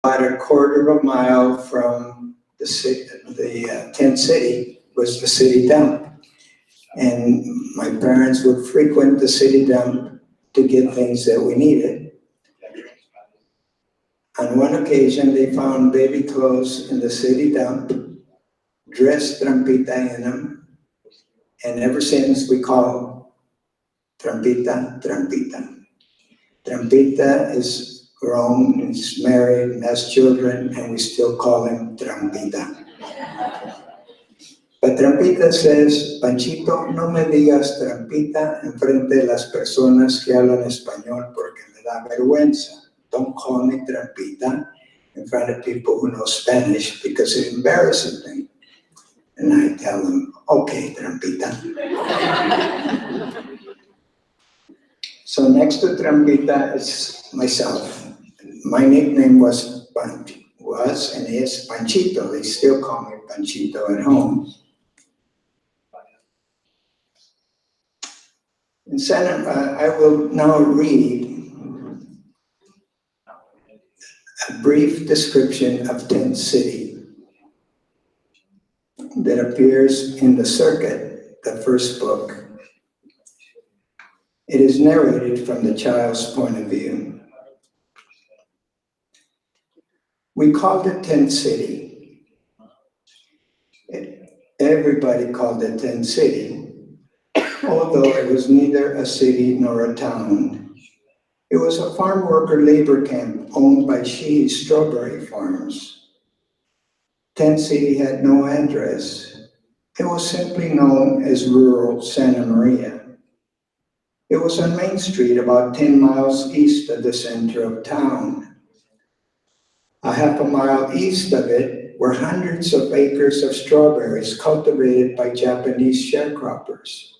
about a quarter of a mile from the tent city was the city dump. And my parents would frequent the city dump to get things that we needed. On one occasion, they found baby clothes in the city dump, dressed Trampita in them, and ever since we call Trampita, Trampita. Trampita is grown, is married, and has children, and we still call him Trampita. But Trampita says, Panchito, no me digas Trampita en frente de las personas que hablan español porque me da vergüenza. Don't call me Trampita in front of people who know Spanish because it embarrasses me. And I tell them, okay, Trampita. So next to Trampita is myself. My nickname was and is Panchito. They still call me Panchito at home. In I will now read a brief description of Tent City that appears in The Circuit, the first book. It is narrated from the child's point of view. We called it Tent City. Everybody called it Tent City, although it was neither a city nor a town. It was a farm worker labor camp owned by Sheehy Strawberry Farms. Tent City had no address. It was simply known as rural Santa Maria. It was on Main Street, about 10 miles east of the center of town. A half a mile east of it were hundreds of acres of strawberries cultivated by Japanese sharecroppers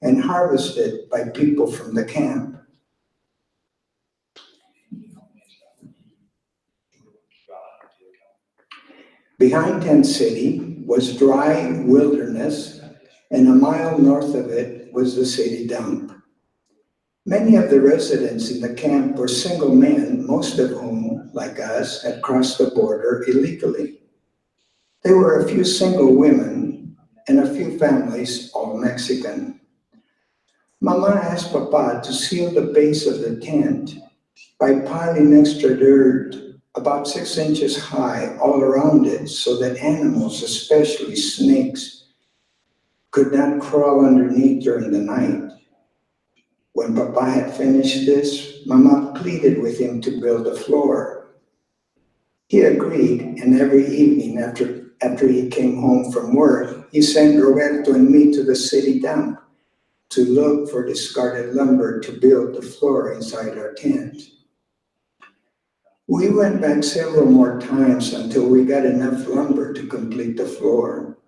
and harvested by people from the camp. Behind Tent City was dry wilderness, and a mile north of it was the city dump. Many of the residents in the camp were single men, most of whom, like us, had crossed the border illegally. There were a few single women and a few families, all Mexican. Mama asked Papa to seal the base of the tent by piling extra dirt about 6 inches high all around it so that animals, especially snakes, could not crawl underneath during the night. When Papa had finished this, Mama pleaded with him to build a floor. He agreed, and every evening after he came home from work, he sent Roberto and me to the city dump to look for discarded lumber to build the floor inside our tent. We went back several more times until we got enough lumber to complete the floor.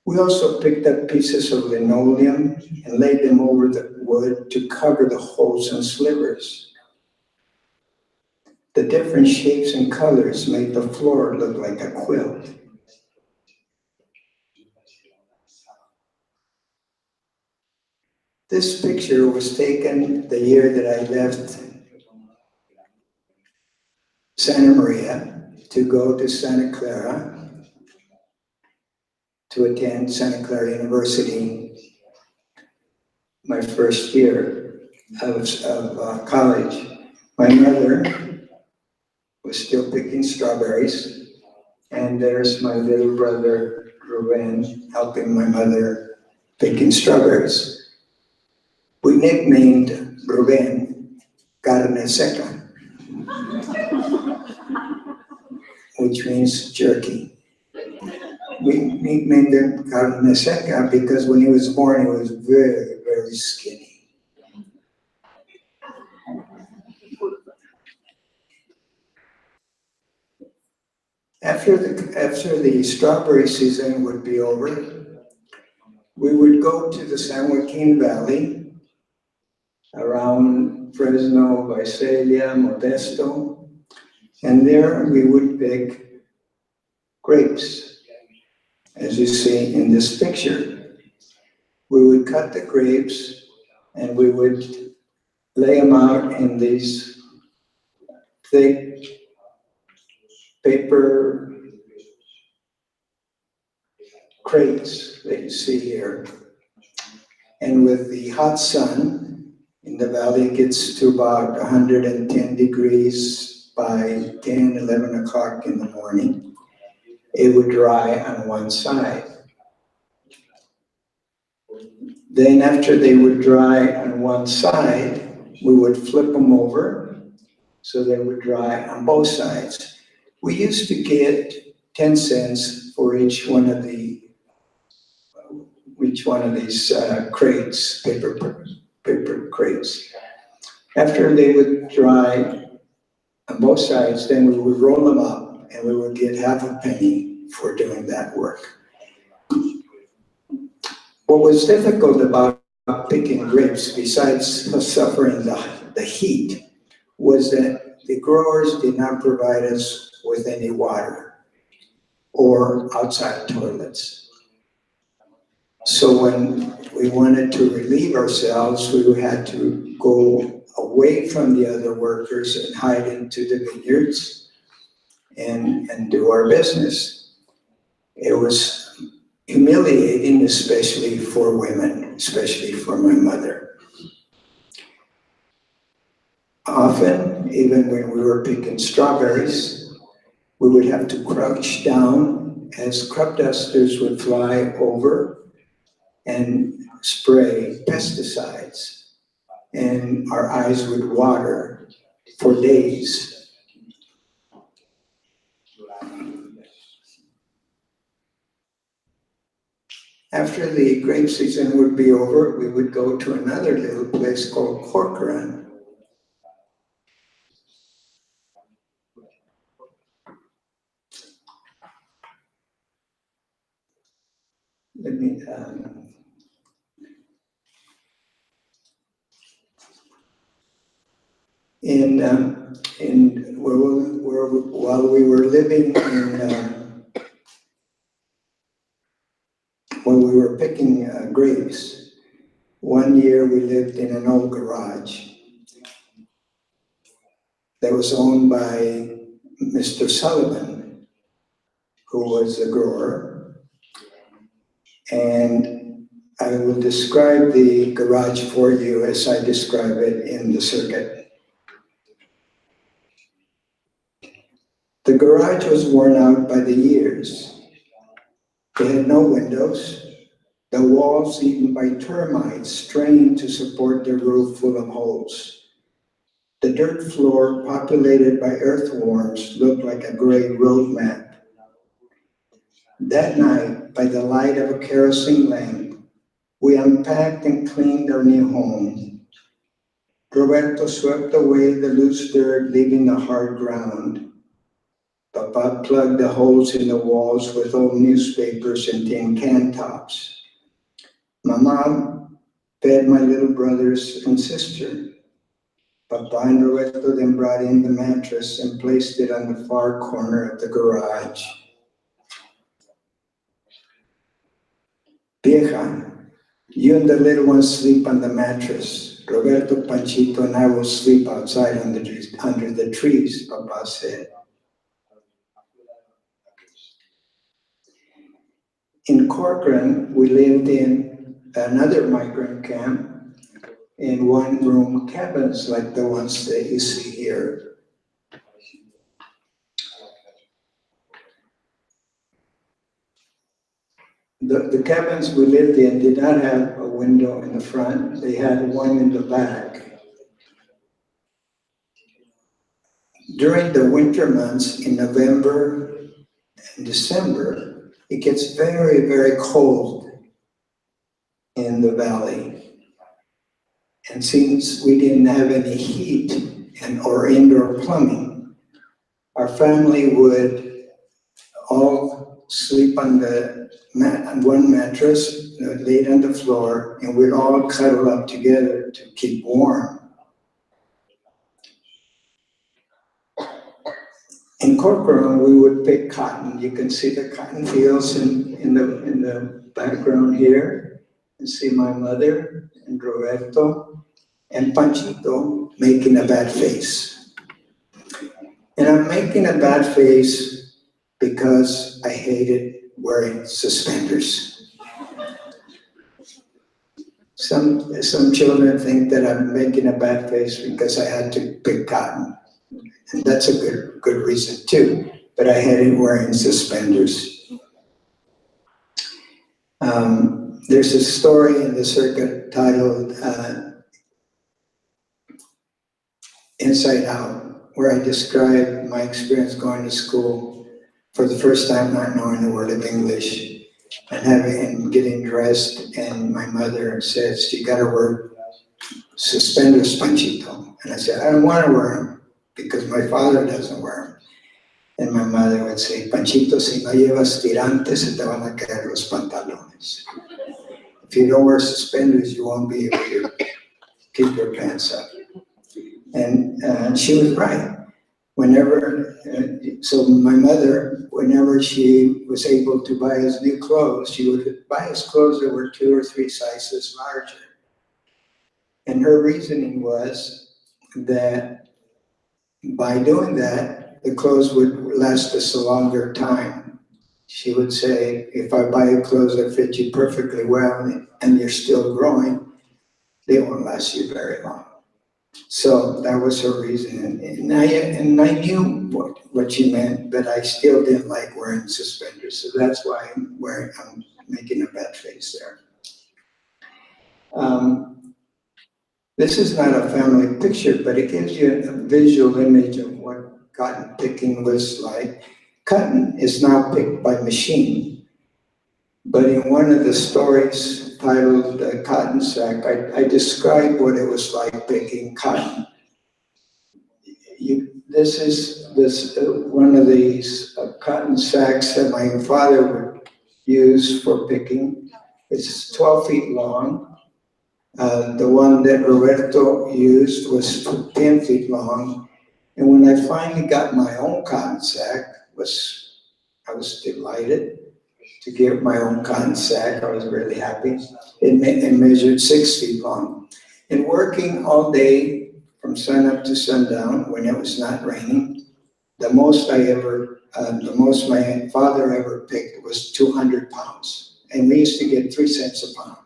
We also picked up pieces of linoleum and laid them over the wood to cover the holes and slivers. The different shapes and colors made the floor look like a quilt. This picture was taken the year that I left Santa Maria to go to Santa Clara to attend Santa Clara University, my first year of college. My mother was still picking strawberries, and there's my little brother, Ruben, helping my mother picking strawberries. We nicknamed Ruben Carne Seca, which means jerky. We nicknamed him Carne Seca because when he was born, he was very, very skinny. After the strawberry season would be over, we would go to the San Joaquin Valley around Fresno, Visalia, Modesto, and there we would pick grapes, as you see in this picture. We would cut the grapes and we would lay them out in these thick paper crates that you see here. And with the hot sun in the valley, it gets to about 110 degrees by 10, 11 o'clock in the morning. It would dry on one side. Then after they would dry on one side, we would flip them over so they would dry on both sides. We used to get 10 cents for each one of these crates, paper crates. After they would dry on both sides, then we would roll them up and we would get half a penny for doing that work. What was difficult about picking grapes, besides suffering the heat, was that the growers did not provide us with any water or outside toilets. So when we wanted to relieve ourselves, we had to go away from the other workers and hide into the vineyards and do our business. It was humiliating, especially for women, especially for my mother. Often, even when we were picking strawberries, we would have to crouch down as crop dusters would fly over and spray pesticides, and our eyes would water for days. After the grape season would be over, we would go to another little place called Corcoran. Let me, while we were living when we were picking grapes, one year we lived in an old garage that was owned by Mr. Sullivan, who was a grower. And I will describe the garage for you as I describe it in the circuit. The garage was worn out by the years. It had no windows. The walls, eaten by termites, strained to support the roof full of holes. The dirt floor, populated by earthworms, looked like a gray road map. That night, by the light of a kerosene lamp, we unpacked and cleaned our new home. Roberto swept away the loose dirt, leaving the hard ground. Papa plugged the holes in the walls with old newspapers and tin can tops. Mama fed my little brothers and sister. Papa and Roberto then brought in the mattress and placed it on the far corner of the garage. Vieja, you and the little ones sleep on the mattress. Roberto, Panchito, and I will sleep outside under the trees, Papa said. In Corcoran, we lived in another migrant camp in one-room cabins like the ones that you see here. The cabins we lived in did not have a window in the front. They had one in the back. During the winter months, in November and December, it gets very, very cold in the valley. And since we didn't have any heat or indoor plumbing, our family would all sleep on one mattress, laid on the floor, and we'd all cuddle up together to keep warm. In Corcoran, we would pick cotton. You can see the cotton fields in the background here. You see my mother and Roberto and Panchito making a bad face. And I'm making a bad face because I hated wearing suspenders. Some children think that I'm making a bad face because I had to pick cotton. And that's a good reason too, but I hated wearing suspenders. There's a story in the circuit titled Inside Out, where I describe my experience going to school for the first time, not knowing a word of English, and getting dressed, and my mother says, "You gotta wear suspenders, Panchito." And I said, "I don't wanna wear them because my father doesn't wear them." And my mother would say, "Panchito, si no llevas tirantes, se te van a caer los pantalones. If you don't wear suspenders, you won't be able to keep your pants up." And she was right. So my mother, whenever she was able to buy us new clothes, she would buy us clothes that were 2 or 3 sizes larger. And her reasoning was that by doing that, the clothes would last us a longer time. She would say, if I buy you clothes that fit you perfectly well and you're still growing, they won't last you very long. So that was her reason. And I knew what she meant, but I still didn't like wearing suspenders. So that's why I'm making a bad face there. This is not a family picture, but it gives you a visual image of what cotton picking was like. Cotton is now picked by machine, but in one of the stories titled Cotton Sack, I described what it was like picking cotton. This is one of these cotton sacks that my father would use for picking. It's 12 feet long. The one that Roberto used was 10 feet long. And when I finally got my own cotton sack, I was delighted to get my own cotton sack. I was really happy. It measured 6 feet long. And working all day from sunup to sundown when it was not raining, the most my father ever picked was 200 pounds. And we used to get 3 cents a pound.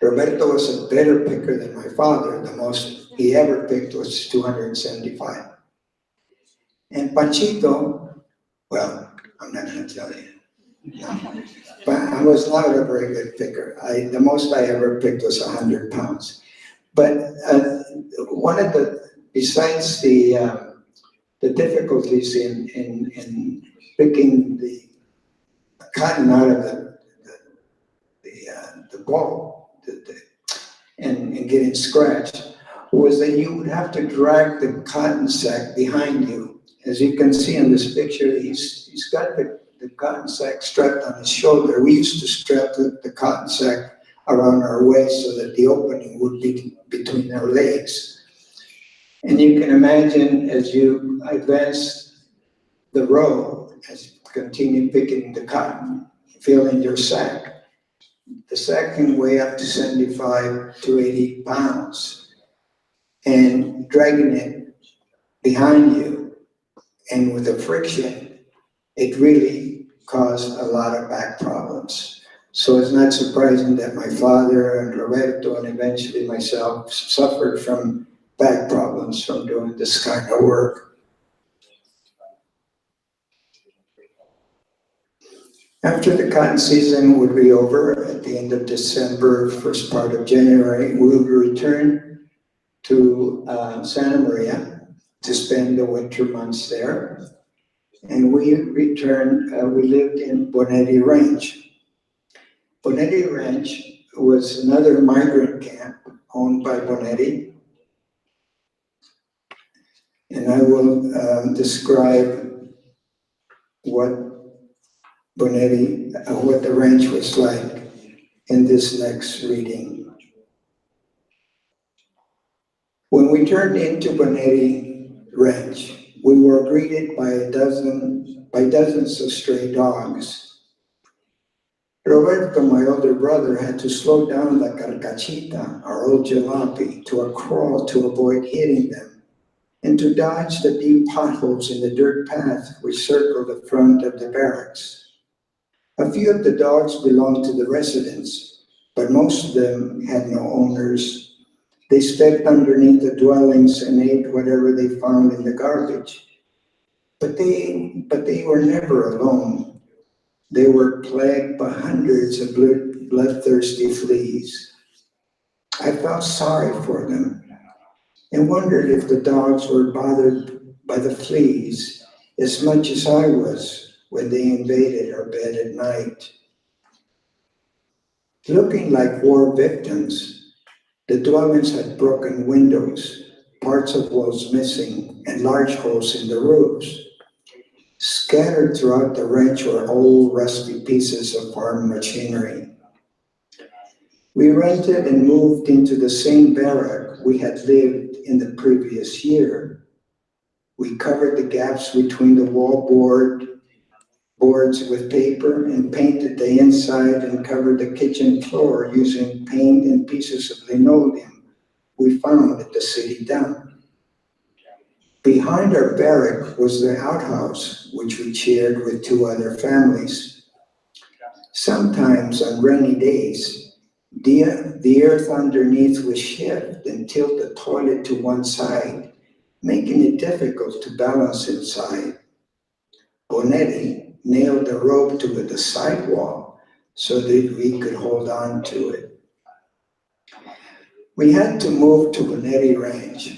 Roberto was a better picker than my father. The most he ever picked was 275. And Panchito, well, I'm not going to tell you. No. But I was not a very good picker. The most I ever picked was 100 pounds. But besides the difficulties in picking the cotton out of the ball, and getting scratched, was that you would have to drag the cotton sack behind you. As you can see in this picture, he's got the cotton sack strapped on his shoulder. We used to strap the cotton sack around our waist so that the opening would be between our legs. And you can imagine as you advance the row, as you continue picking the cotton, filling your sack, the sack can weigh up to 75 to 80 pounds, and dragging it behind you and with the friction, it really caused a lot of back problems. So it's not surprising that my father and Roberto and eventually myself suffered from back problems from doing this kind of work. After the cotton season would be over at the end of December, first part of January, we would return to Santa Maria to spend the winter months there. And we lived in Bonetti Ranch. Bonetti Ranch was another migrant camp owned by Bonetti. And I will describe what the ranch was like in this next reading. When we turned into Bonetti Ranch, we were greeted by dozens of stray dogs. Roberto, my older brother, had to slow down La Carcachita, our old jalopy, to a crawl to avoid hitting them. and to dodge the deep potholes in the dirt path which circled the front of the barracks. A few of the dogs belonged to the residents, but most of them had no owners. They stepped underneath the dwellings and ate whatever they found in the garbage. But they were never alone. They were plagued by hundreds of bloodthirsty fleas. I felt sorry for them and wondered if the dogs were bothered by the fleas as much as I was when they invaded our bed at night. Looking like war victims, the dwellings had broken windows, parts of walls missing, and large holes in the roofs. Scattered throughout the ranch were old, rusty pieces of farm machinery. We rented and moved into the same barrack we had lived in the previous year. We covered the gaps between the boards with paper and painted the inside and covered the kitchen floor using paint and pieces of linoleum we found at the city dump. Behind our barrack was the outhouse, which we shared with 2 other families. Sometimes on rainy days, the earth underneath would shift and tilt the toilet to one side, making it difficult to balance inside. Bonetti nailed the rope to the sidewall so that we could hold on to it. We had to move to Bonetti Ranch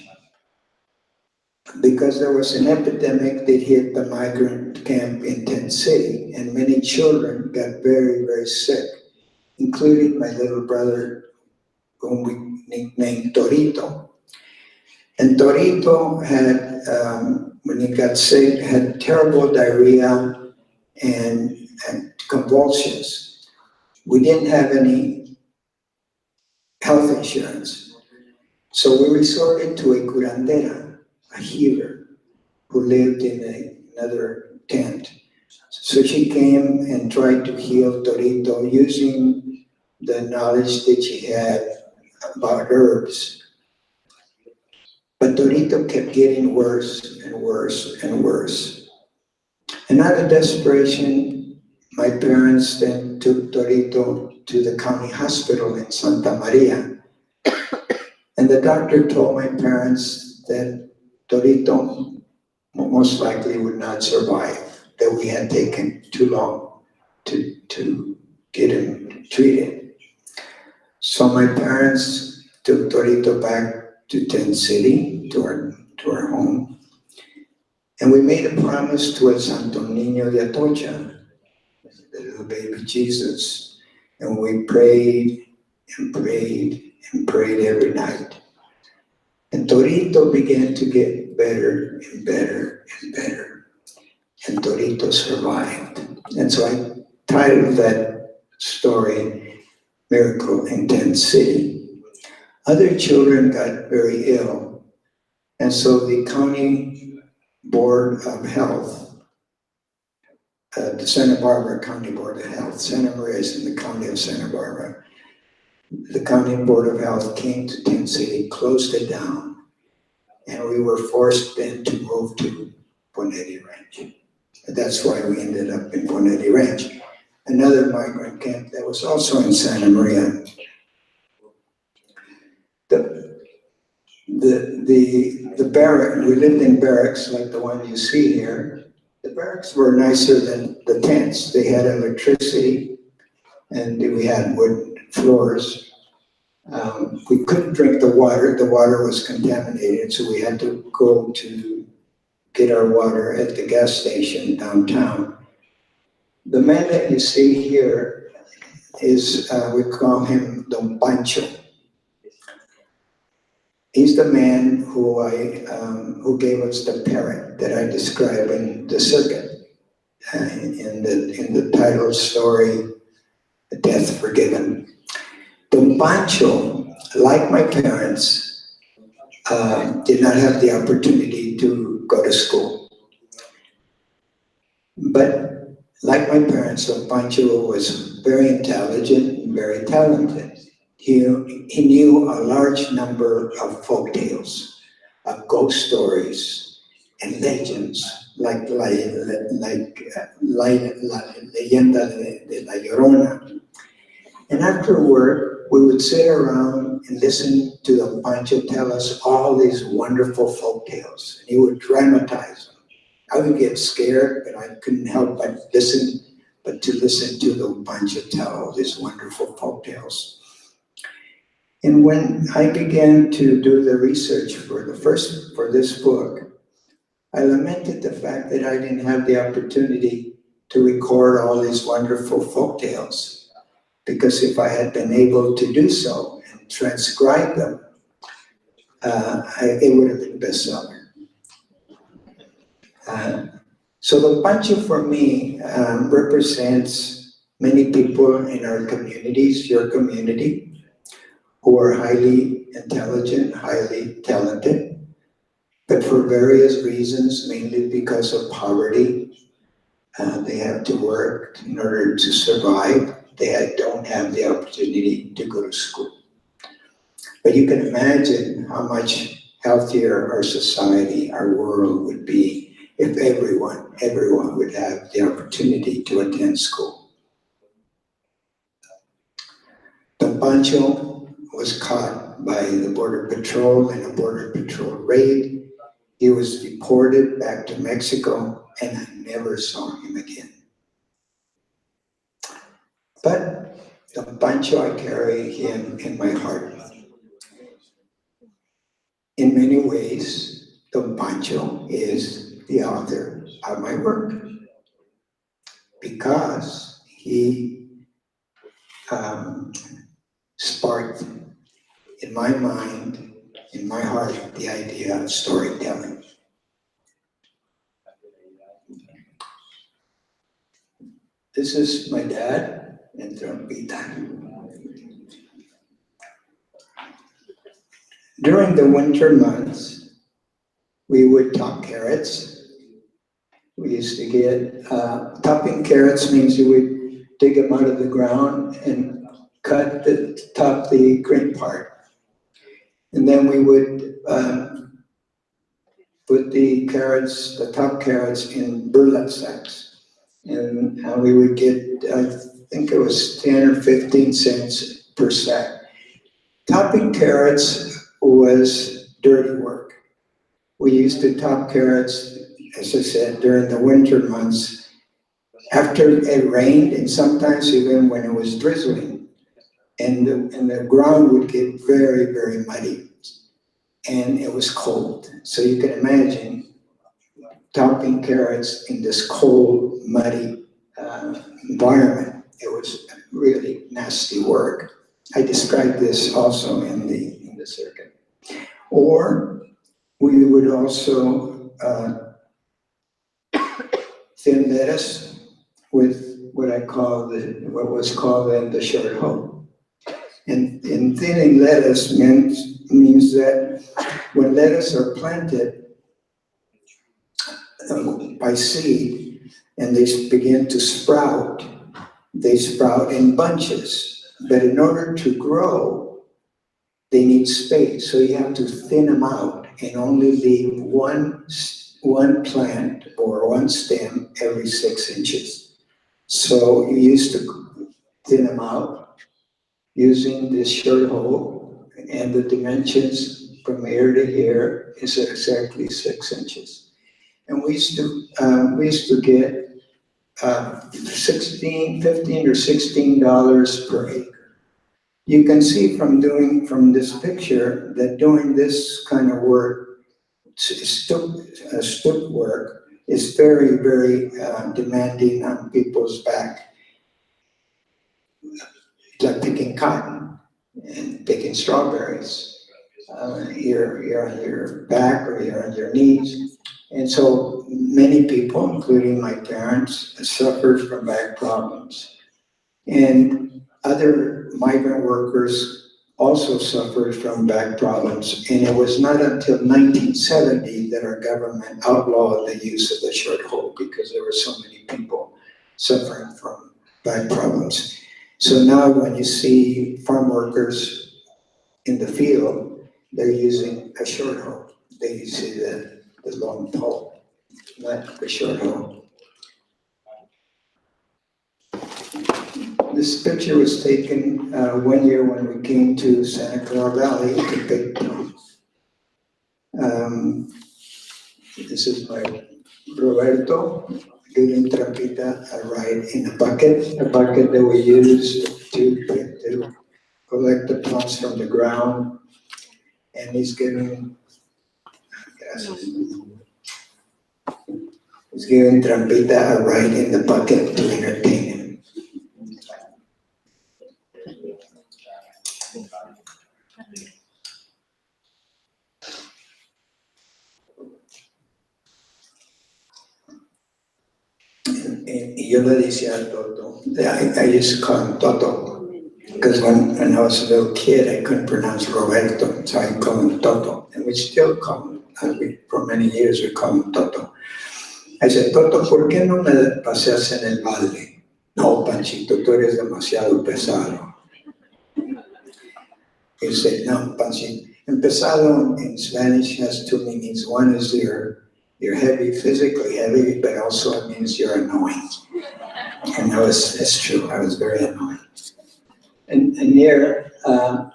because there was an epidemic that hit the migrant camp in Tent City, and many children got very, very sick, including my little brother, whom we nicknamed Torito. And Torito had, when he got sick, had terrible diarrhea and convulsions. We didn't have any health insurance, so we resorted to a curandera, a healer, who lived in another tent. So she came and tried to heal Torito using the knowledge that she had about herbs. But Torito kept getting worse and worse and worse. And out of desperation, my parents then took Torito to the county hospital in Santa Maria. And the doctor told my parents that Torito most likely would not survive, that we had taken too long to get him treated. So my parents took Torito back to Tent City, to our home. And we made a promise to El Santo Niño de Atocha, the little baby Jesus. And we prayed and prayed and prayed every night. And Torito began to get better and better and better. And Torito survived. And so I titled that story, Miracle in Tent City. Other children got very ill. And so the County Board of Health, the Santa Barbara County Board of Health, Santa Maria is in the county of Santa Barbara. The County Board of Health came to Tent City, closed it down, and we were forced then to move to Bonetti Ranch. And that's why we ended up in Bonetti Ranch, another migrant camp that was also in Santa Maria. The barrack, we lived in barracks like the one you see here. The barracks were nicer than the tents. They had electricity and we had wood floors. We couldn't drink the water. The water was contaminated, so we had to go to get our water at the gas station downtown. The man that you see here is, we call him Don Pancho. He's the man who gave us the parrot that I describe in the circuit, in the title story, Death Forgiven. Don Pancho, like my parents, did not have the opportunity to go to school. But like my parents, Don Pancho was very intelligent and very talented. He knew a large number of folk tales. ghost stories and legends like Leyenda de la Llorona. And after work, we would sit around and listen to Don Pancho tell us all these wonderful folk tales. And he would dramatize them. I would get scared, but I couldn't help but to listen to Don Pancho tell all these wonderful folk tales. And when I began to do the research for this book, I lamented the fact that I didn't have the opportunity to record all these wonderful folk tales. Because if I had been able to do so and transcribe them, it would have been a bestseller. So the Pancho for me represents many people in our communities, your community, who are highly intelligent, highly talented, but for various reasons, mainly because of poverty, they have to work in order to survive. They don't have the opportunity to go to school. But you can imagine how much healthier our society, our world would be if everyone would have the opportunity to attend school. Don Pancho was caught by the Border Patrol in a Border Patrol raid. He was deported back to Mexico, and I never saw him again. But Don Pancho, I carry him in my heart. In many ways, Don Pancho is the author of my work because he sparked in my mind, in my heart, the idea of storytelling. This is my dad and Trompita. During the winter months, we would top carrots. We used to get, topping carrots means you would dig them out of the ground and cut the green part. And then we would put the top carrots in burlap sacks. And we would get, I think it was 10 or 15 cents per sack. Topping carrots was dirty work. We used to top carrots, as I said, during the winter months, after it rained, and sometimes even when it was drizzling, and the ground would get very, very muddy, and it was cold. So you can imagine topping carrots in this cold, muddy environment. It was really nasty work. I described this also in the circuit. Or we would also thin lettuce with what was called then the short hoe. And thinning lettuce means that when lettuce are planted by seed and they begin to sprout, they sprout in bunches. But in order to grow, they need space. So you have to thin them out and only leave one plant or one stem every 6 inches. So you used to thin them out using this short hoe, and the dimensions from here to here is exactly 6 inches. And we used to get $15 or $16 per acre. You can see from this picture that doing this kind of work, stoop work, is very, very demanding on people's back. It's like picking cotton and picking strawberries. You're on your back or you're on your knees. And so many people, including my parents, suffered from back problems. And other migrant workers also suffered from back problems. And it was not until 1970 that our government outlawed the use of the short hoe because there were so many people suffering from back problems. So now when you see farm workers in the field, they're using a short hoe. There you see the long pole, not the short hole. This picture was taken one year when we came to Santa Clara Valley to pick plums. This is my Roberto giving Trampita a ride in a bucket that we use to collect the plants from the ground. And he's giving Trampita a ride in the bucket to entertain him. Y yo le decía a Toto, I used to call him Toto, because when I was a little kid, I couldn't pronounce Roberto, so I call him Toto, and we still call him, for many years we call him Toto. I said, Toto, ¿por qué no me paseas en el balde? No, Panchito, tú eres demasiado pesado. He said, no, Panchito. And pesado in Spanish has two meanings. One is you're heavy, physically heavy, but also it means you're annoying. And that's true, I was very annoying. And here,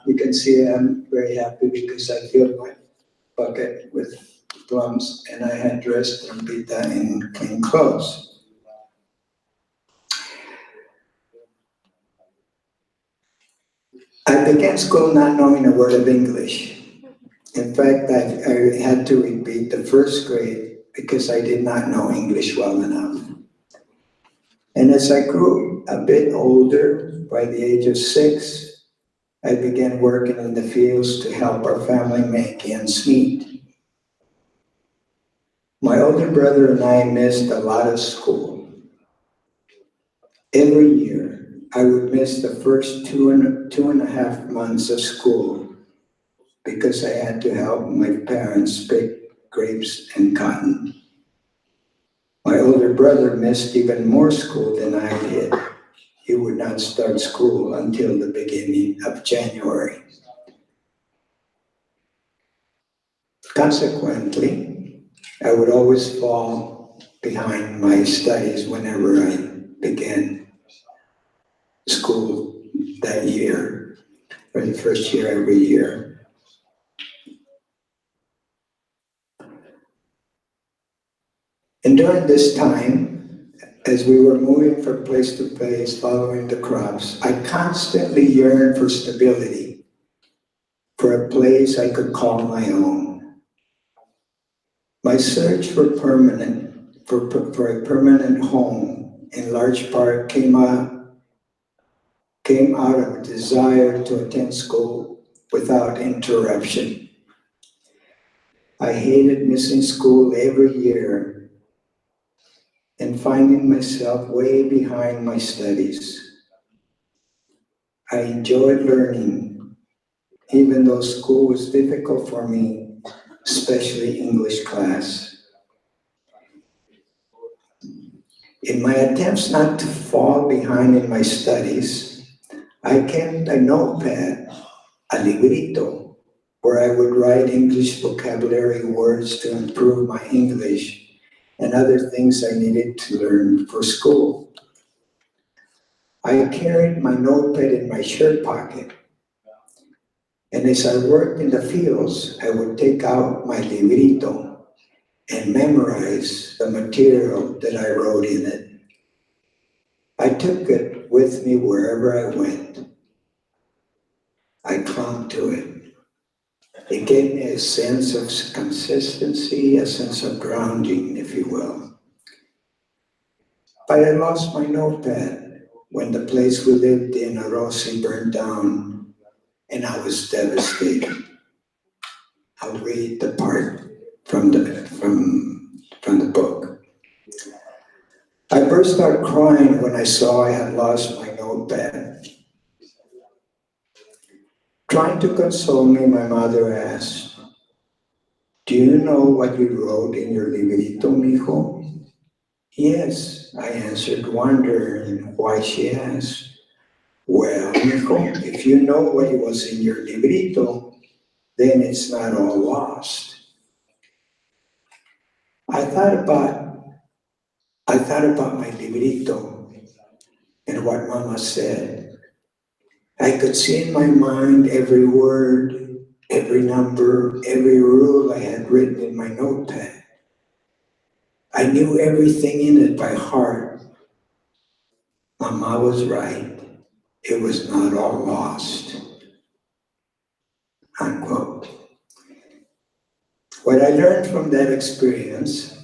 you can see I'm very happy because I filled my bucket with plums and I had dressed Trampita in clean clothes. I began school not knowing a word of English. In fact, I had to repeat the first grade because I did not know English well enough. And as I grew a bit older, by the age of 6, I began working in the fields to help our family make ends meet. My older brother and I missed a lot of school. Every year, I would miss the first two and a half months of school because I had to help my parents pick grapes and cotton. My older brother missed even more school than I did. He would not start school until the beginning of January. Consequently, I would always fall behind my studies whenever I began school that year, or the first year every year. And during this time, as we were moving from place to place, following the crops, I constantly yearned for stability, for a place I could call my own. My search for a permanent home, in large part, came out of a desire to attend school without interruption. I hated missing school every year and finding myself way behind my studies. I enjoyed learning, even though school was difficult for me, especially English class. In my attempts not to fall behind in my studies, I kept a notepad, a librito, where I would write English vocabulary words to improve my English and other things I needed to learn for school. I carried my notepad in my shirt pocket. And as I worked in the fields, I would take out my librito and memorize the material that I wrote in it. I took it with me wherever I went. I clung to it. It gave me a sense of consistency, a sense of grounding, if you will. But I lost my notepad when the place we lived in, Orosi, burned down, and I was devastated. I'll read the part from the book. I burst out crying when I saw I had lost my notepad. Trying to console me, my mother asked, "Do you know what you wrote in your librito, mijo?" "Yes," I answered, wondering why she asked. "Well, mijo, if you know what was in your librito, then it's not all lost." I thought about my librito and what Mama said. I could see in my mind every word, every number, every rule I had written in my notepad. I knew everything in it by heart. Mama was right. It was not all lost. Unquote. What I learned from that experience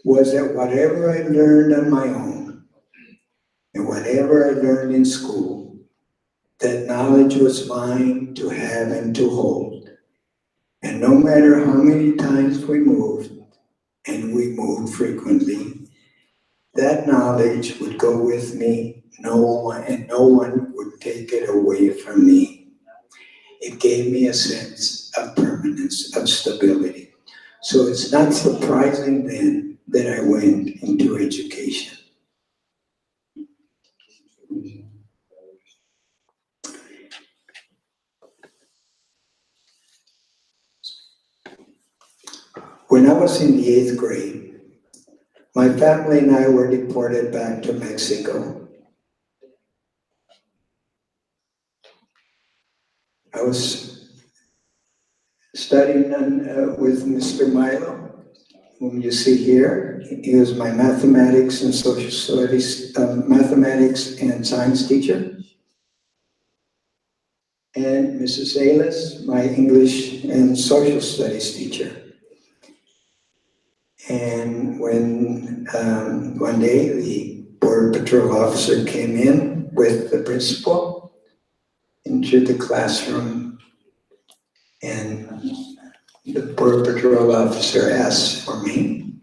was that whatever I learned on my own and whatever I learned in school, that knowledge was mine to have and to hold. And no matter how many times we moved, and we moved frequently, that knowledge would go with me, no one would take it away from me. It gave me a sense of permanence, of stability. So it's not surprising then that I went into education. When I was in the 8th grade, my family and I were deported back to Mexico. I was studying with Mr. Milo, whom you see here. He was my mathematics and social studies, mathematics and science teacher. And Mrs. Ayles, my English and social studies teacher. And when one day the Border Patrol officer came in with the principal into the classroom, and the Border Patrol officer asked for me.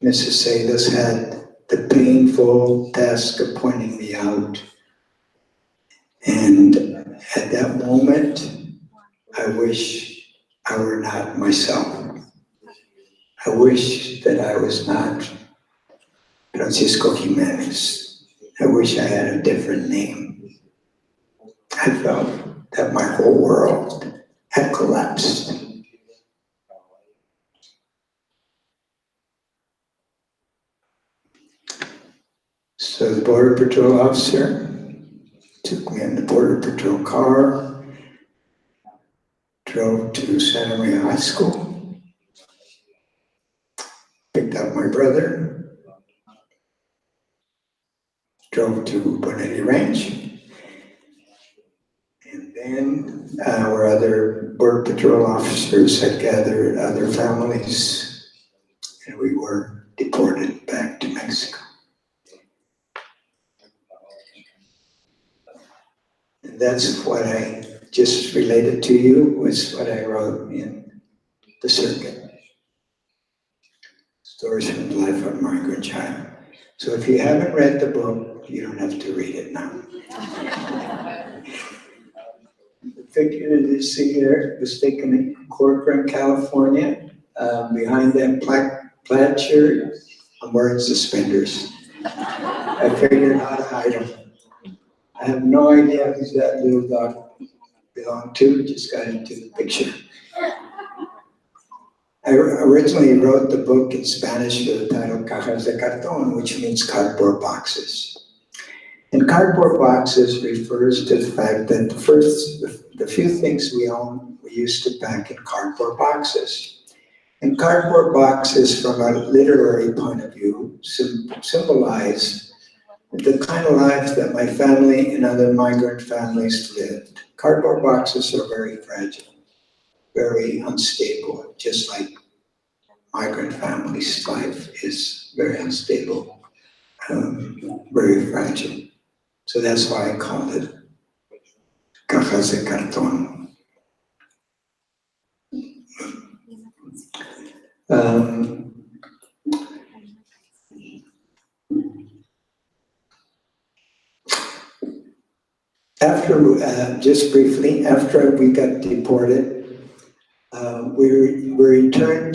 Mrs. Sayles had the painful task of pointing me out. And at that moment, I wish I were not myself. I wish that I was not Francisco Jimenez. I wish I had a different name. I felt that my whole world had collapsed. So the Border Patrol officer took me in the Border Patrol car, drove to Santa Maria High School, picked up my brother, drove to Bonetti Ranch, and then our other Border Patrol officers had gathered other families, and we were deported back to Mexico. And that's what I just related to you, was what I wrote in the circuit. Stories from the Life of a Migrant Child. So if you haven't read the book, you don't have to read it now. The picture that you see here was taken in Corcoran, California. Behind that plaid shirt, I'm wearing suspenders. I figured out how to hide them. I have no idea who that little dog belonged to, just got into the picture. I originally wrote the book in Spanish with the title Cajas de Cartón, which means cardboard boxes. And cardboard boxes refers to the fact that the few things we own, we used to pack in cardboard boxes. And cardboard boxes, from a literary point of view, symbolize the kind of life that my family and other migrant families lived. Cardboard boxes are very fragile, very unstable, just like migrant families' life is very unstable, very fragile. So that's why I called it Cajas de Cartón. Just briefly, after we got deported, we returned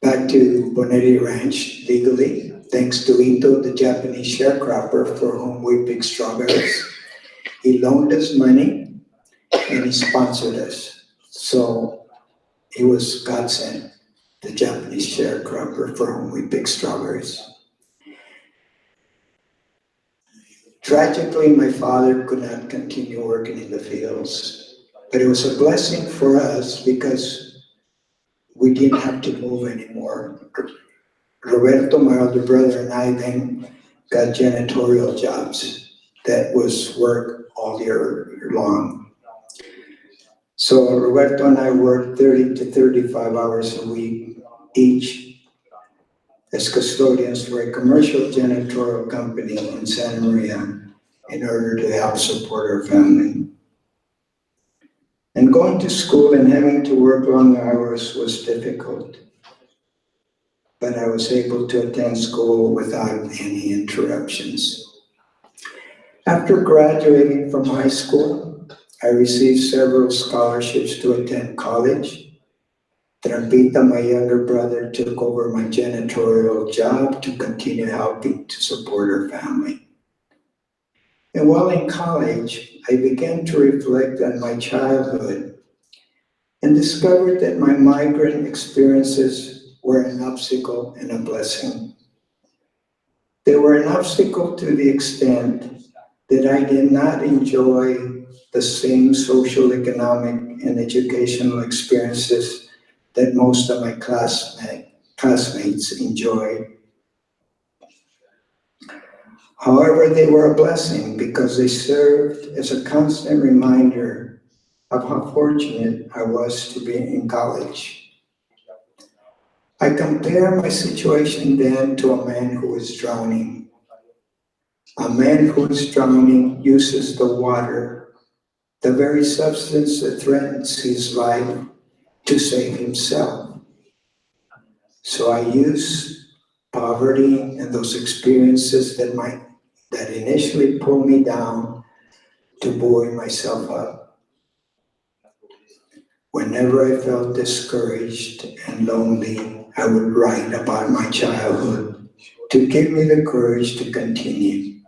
back to Bonetti Ranch legally, thanks to Ito, the Japanese sharecropper for whom we picked strawberries. He loaned us money and he sponsored us. So he was godsend. the Japanese sharecropper for whom we pick strawberries. Tragically, my father could not continue working in the fields, but it was a blessing for us because we didn't have to move anymore. Roberto, my older brother, and I then got janitorial jobs. That was work all year long. So Roberto and I worked 30 to 35 hours a week each as custodians for a commercial janitorial company in Santa Maria in order to help support our family. And going to school and having to work long hours was difficult, but I was able to attend school without any interruptions. After graduating from high school, I received several scholarships to attend college. Trampita, my younger brother, took over my janitorial job to continue helping to support our family. And while in college, I began to reflect on my childhood and discovered that my migrant experiences were an obstacle and a blessing. They were an obstacle to the extent that I did not enjoy the same social, economic, and educational experiences that most of my classmates enjoyed. However, they were a blessing because they served as a constant reminder of how fortunate I was to be in college. I compare my situation then to a man who is drowning. A man who is drowning uses the water, the very substance that threatens his life, to save himself. So I use poverty and those experiences that initially pulled me down to buoy myself up. Whenever I felt discouraged and lonely, I would write about my childhood to give me the courage to continue.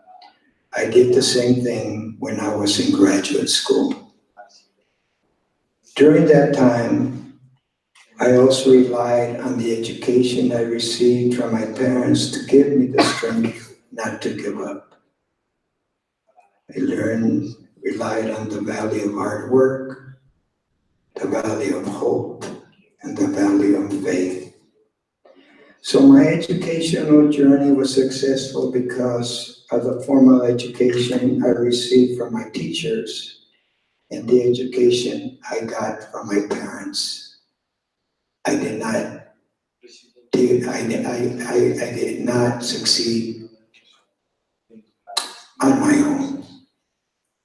I did the same thing when I was in graduate school. During that time, I also relied on the education I received from my parents to give me the strength not to give up. I relied on the value of hard work, the value of hope, and the value of faith. So my educational journey was successful because of the formal education I received from my teachers and the education I got from my parents. I did not succeed on my own.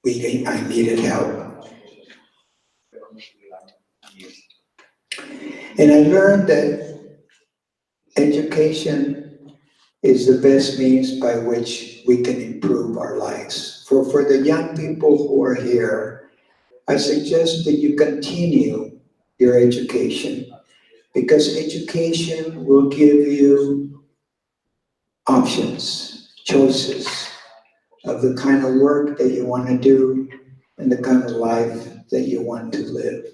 I needed help. And I learned that education is the best means by which we can improve our lives. For the young people who are here, I suggest that you continue your education because education will give you options, choices of the kind of work that you want to do and the kind of life that you want to live.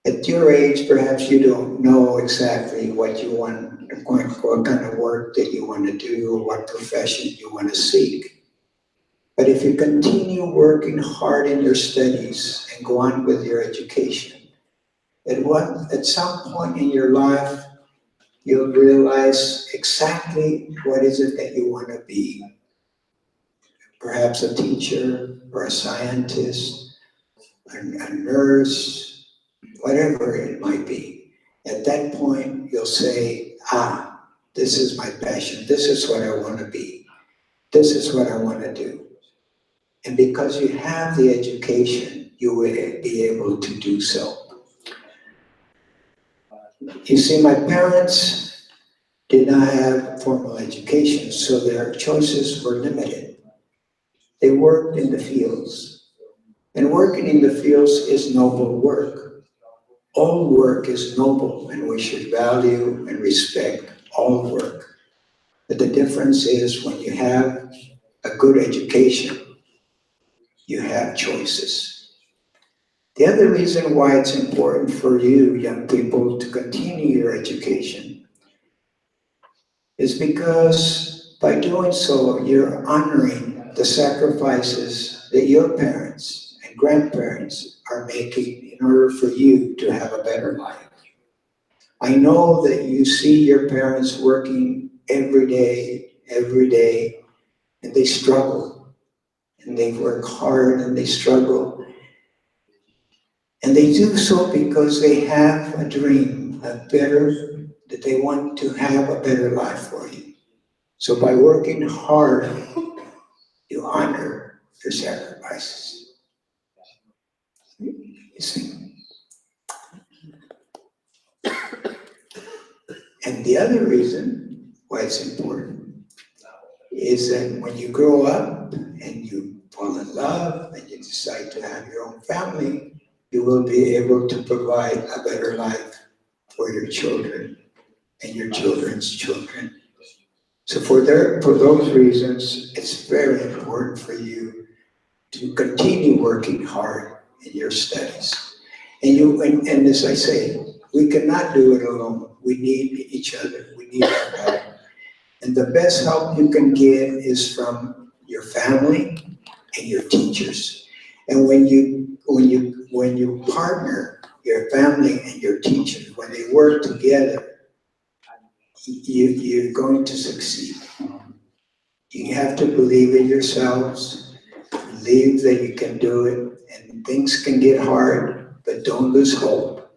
At your age, perhaps you don't know exactly what you want, what kind of work that you want to do, or what profession you want to seek. But if you continue working hard in your studies and go on with your education, at some point in your life, you'll realize exactly what is it that you want to be. Perhaps a teacher or a scientist, a nurse, whatever it might be. At that point, you'll say, this is my passion. This is what I want to be. This is what I want to do. And because you have the education, you will be able to do so. You see, my parents did not have formal education, so their choices were limited. They worked in the fields. And working in the fields is noble work. All work is noble, and we should value and respect all work. But the difference is when you have a good education, you have choices. The other reason why it's important for you, young people, to continue your education is because by doing so, you're honoring the sacrifices that your parents and grandparents are making in order for you to have a better life. I know that you see your parents working every day, and they struggle, and they work hard, and they struggle. And they do so because they have a dream, that they want to have a better life for you. So by working hard, you honor their sacrifices. You see? And the other reason why it's important is that when you grow up and you fall in love and you decide to have your own family, you will be able to provide a better life for your children and your children's children. So for those reasons, it's very important for you to continue working hard in your studies. And as I say, we cannot do it alone. We need each other. We need our help. And the best help you can get is from your family and your teachers. And when you partner your family and your teachers, when they work together, you're going to succeed. You have to believe in yourselves, believe that you can do it, and things can get hard, but don't lose hope.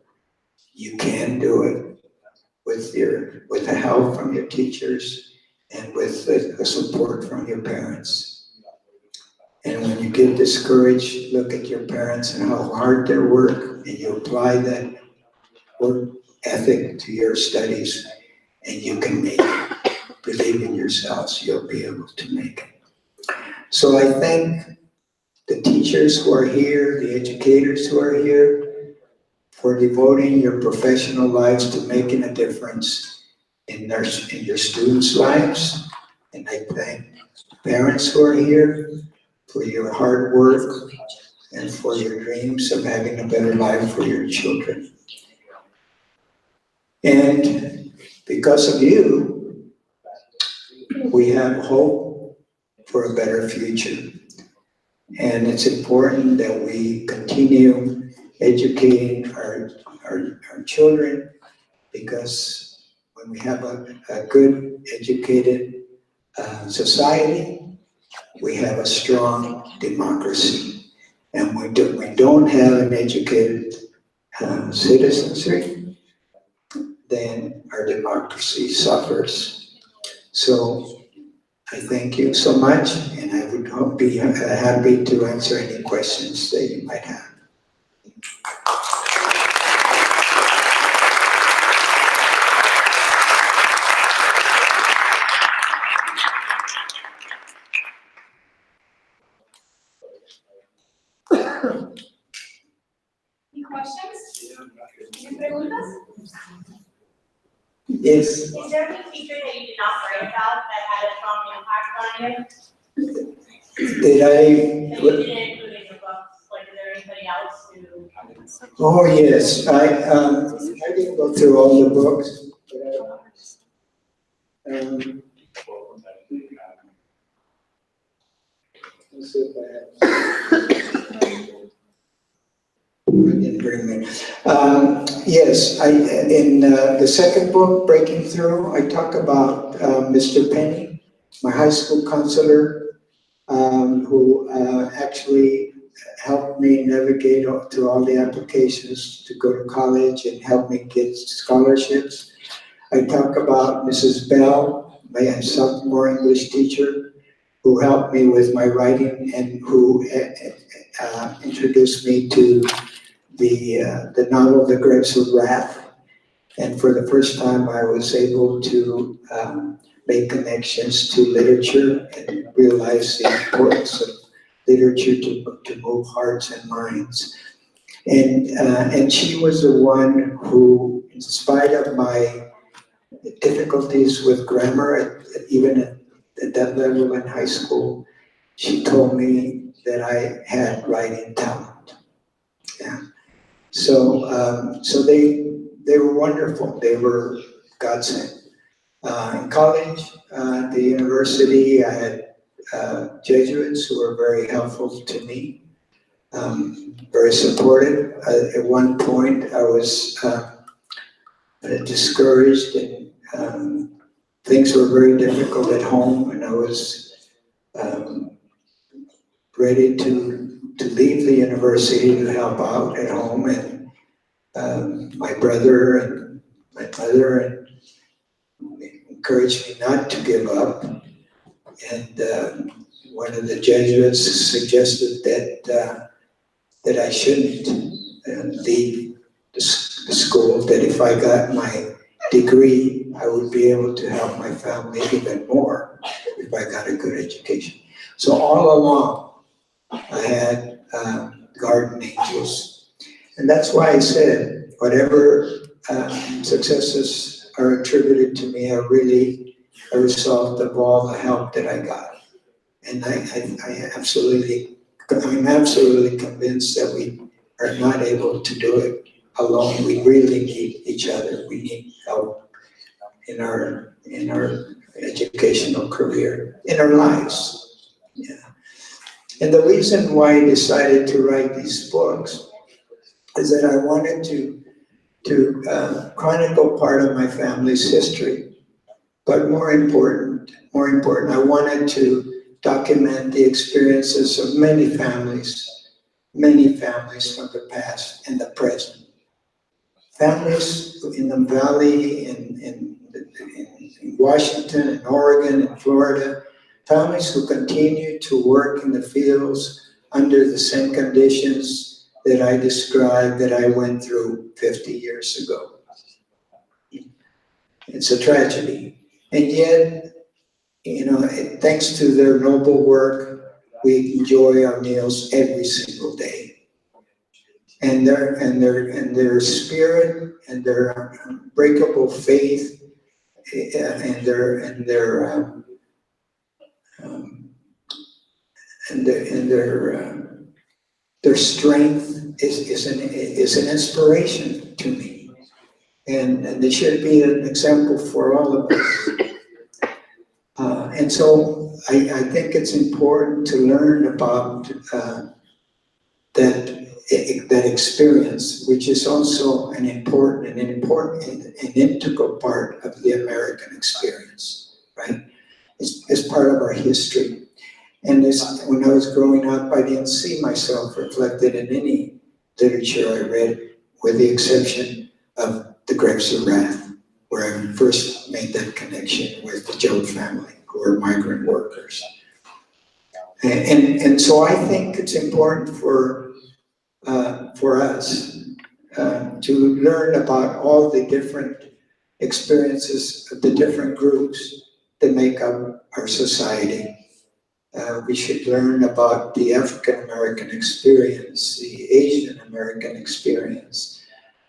You can do it with the help from your teachers and with the support from your parents. And when you get discouraged, look at your parents and how hard they work, and you apply that work ethic to your studies, and you can make it. Believe in yourselves, you'll be able to make it. So I thank the teachers who are here, the educators who are here, for devoting your professional lives to making a difference in your students' lives. And I thank parents who are here for your hard work and for your dreams of having a better life for your children. And because of you, we have hope for a better future. And it's important that we continue educating our children, because when we have a good educated society, we have a strong democracy. And we don't have an educated citizenry, then our democracy suffers. So I thank you so much, and I would be happy to answer any questions that you might have. Any questions? Any preguntas? Yes. Is there any teacher that you did not write about that had a strong impact on you? Did That you didn't include in your books? Like, is there anybody else who? Oh, yes. I didn't go through all the books, but let's see if I didn't bring them. Yes, in the second book, Breaking Through, I talk about Mr. Penny, my high school counselor, who actually helped me navigate through all the applications to go to college and helped me get scholarships. I talk about Mrs. Bell, my sophomore English teacher, who helped me with my writing and who introduced me to the novel The Grapes of Wrath. And for the first time, I was able to make connections to literature and realize the importance of literature to move hearts and minds. And she was the one who, in spite of my difficulties with grammar, even at that level in high school, she told me that I had writing talent. Yeah. So they were wonderful. They were godsend. In college, at the university, I had Jesuits who were very helpful to me, very supportive. At one point, I was discouraged, and things were very difficult at home, and I was ready to leave the university to help out at home. And my brother and my mother encouraged me not to give up. And one of the Jesuits suggested that I shouldn't leave the school, that if I got my degree, I would be able to help my family even more if I got a good education. So all along, I had guardian angels. And that's why I said, whatever successes are attributed to me are really a result of all the help that I got. And I'm absolutely convinced that we are not able to do it alone. We really need each other. We need help in our educational career, in our lives. Yeah. And the reason why I decided to write these books is that I wanted to chronicle part of my family's history, but more important, I wanted to document the experiences of many families from the past and the present. Families in the Valley, in Washington, in Oregon, in Florida, families who continue to work in the fields under the same conditions that I described, that I went through 50 years ago. It's a tragedy. And yet, thanks to their noble work, we enjoy our meals every single day. And their spirit and their unbreakable faith and their strength is an inspiration to me, and they should be an example for all of us. And so I think it's important to learn about that experience, which is also an integral part of the American experience, right? It's part of our history. And when I was growing up, I didn't see myself reflected in any literature I read, with the exception of The Grapes of Wrath, where I first made that connection with the Joad family, who were migrant workers. And so I think it's important for us to learn about all the different experiences of the different groups that make up our society. We should learn about the African American experience, the Asian American experience,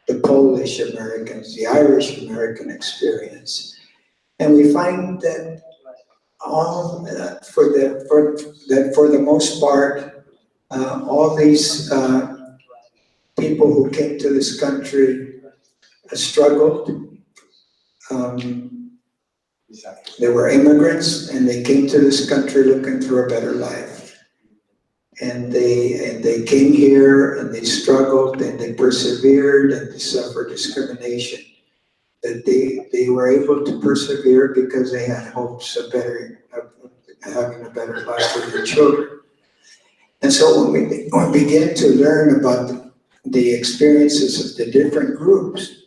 the Polish Americans, the Irish American experience. And we find that for the most part, all these people who came to this country struggled. They were immigrants, and they came to this country looking for a better life. And they came here, and they struggled, and they persevered, and they suffered discrimination. That they were able to persevere because they had hopes of having a better life for their children. And so when we begin to learn about the experiences of the different groups,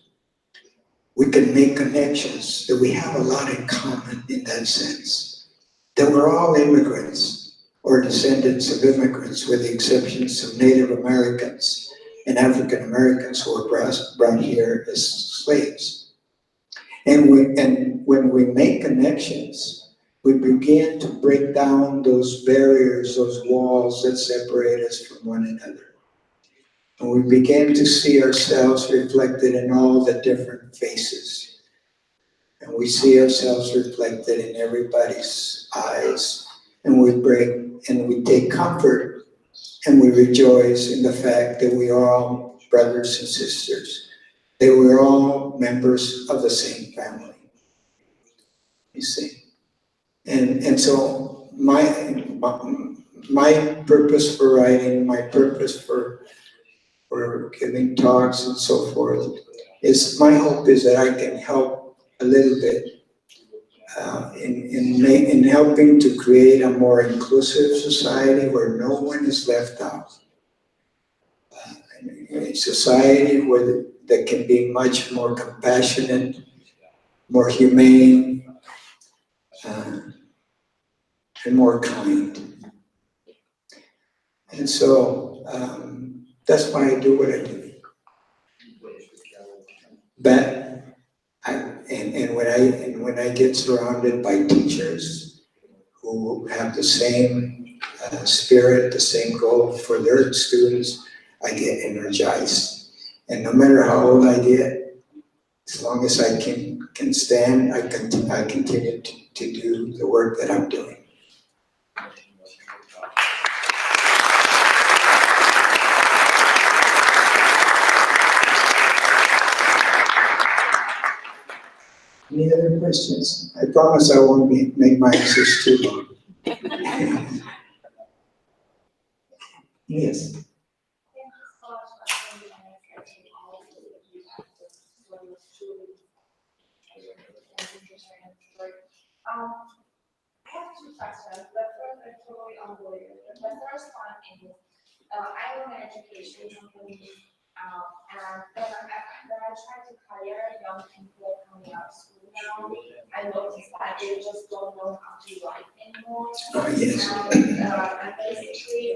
we can make connections, that we have a lot in common in that sense. That we're all immigrants or descendants of immigrants, with the exceptions of Native Americans and African Americans who were brought here as slaves. And when we make connections, we begin to break down those barriers, those walls that separate us from one another. And we begin to see ourselves reflected in all the different faces. And we see ourselves reflected in everybody's eyes. And we take comfort, and we rejoice in the fact that we are all brothers and sisters. They were all members of the same family, you see. And so my purpose for writing, my purpose for giving talks and so forth, is my hope is that I can help a little bit in helping to create a more inclusive society where no one is left out. A society that can be much more compassionate, more humane, and more kind. And so that's why I do what I do. But when I get surrounded by teachers who have the same spirit, the same goal for their students, I get energized. And no matter how old I get, as long as I can stand, I continue to do the work that I'm doing. Any other questions? I promise I won't make my answers too long. Yes. I have two questions. The first is totally unrelated. The first one is, I own an education company, and when I try to hire young people coming out of school now, I noticed that they just don't know how to write anymore. Yes. And basically,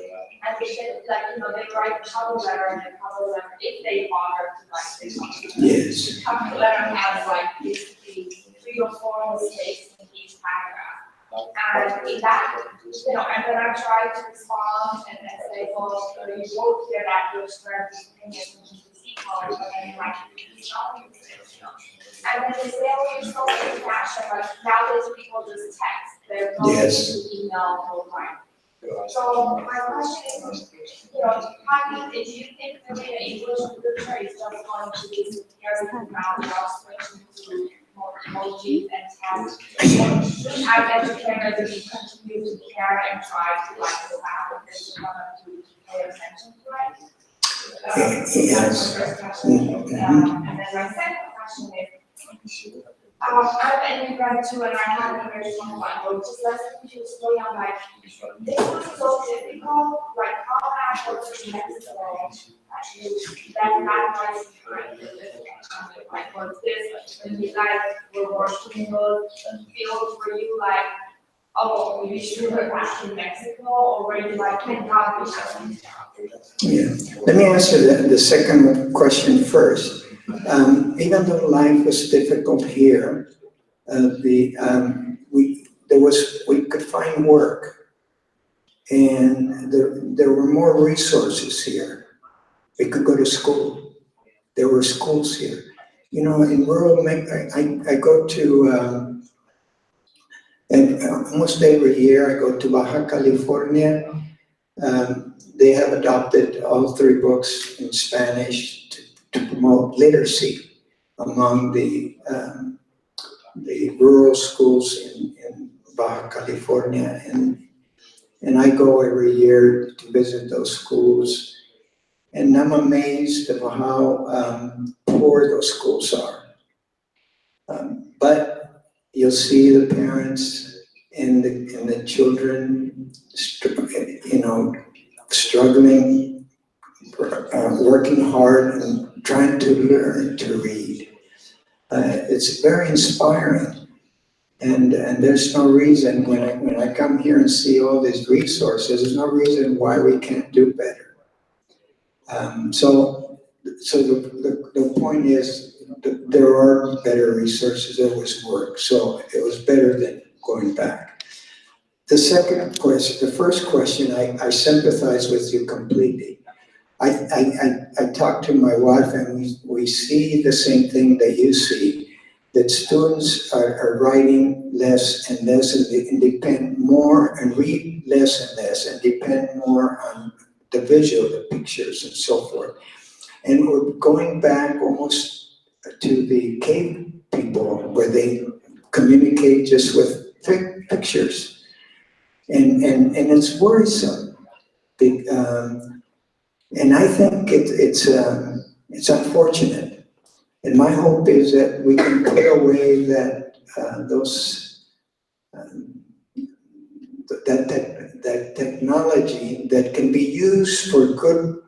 I think that, like, they write cover letter, and the cover letter, if they bother to write this one. Yes. Cover letter has like basically 3 or 4 mistakes in each paragraph. And in that, and then I try to respond and then say, well, you wrote here that you're paying attention to detail, but then you like these mistakes. And then they say, oh, you're so old fashioned, like nowadays people just text, there's no need to email or write. So my question is, Jaime, do you think the way English literature is just going to disappear now without switching to more emojis and text? Should I educators be continue to care and try to have this to pay attention to it? That's my first question. And then my second question is, I'm an immigrant too, and I have a very strong language. Just listening to a story, I'm like, this was so difficult. Like, how I go to Mexico, actually, then that was like, was this, when you guys were working in those fields, were you like, oh, we should go back to Mexico, or were you like, thank God we should? Yeah. Let me answer the second question first. Even though life was difficult here, we could find work, and there were more resources here. We could go to school. There were schools here. In rural Mexico, I go to, and almost every year I go to Baja California. They have adopted all 3 books in Spanish to promote literacy among the rural schools in Baja California, and I go every year to visit those schools, and I'm amazed at how poor those schools are. But you'll see the parents and the children, struggling, working hard, and trying to learn to read. It's very inspiring, and there's no reason when I come here and see all these resources, there's no reason why we can't do better. So the point is that there are better resources. There was work, so it was better than going back. The first question, I sympathize with you completely. I talk to my wife, and we see the same thing that you see, that students are writing less and less, and depend more, and read less and less, and depend more on the visual, the pictures, and so forth. And we're going back almost to the cave people where they communicate just with pictures. And it's worrisome. And I think it's unfortunate. And my hope is that we can put away that technology that can be used for good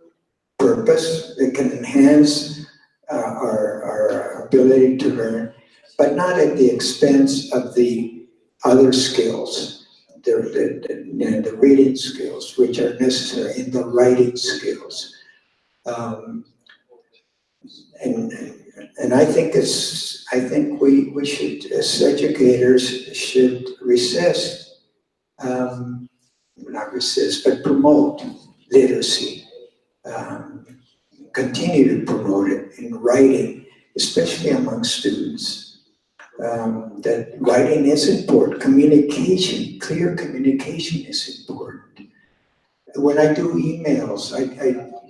purpose, that can enhance our ability to learn, but not at the expense of the other skills, the reading skills, which are necessary, and the writing skills. And I think we should, as educators, should resist, not resist, but promote literacy. Continue to promote it in writing, especially among students. That writing is important. Communication, clear communication is important. When I do emails, I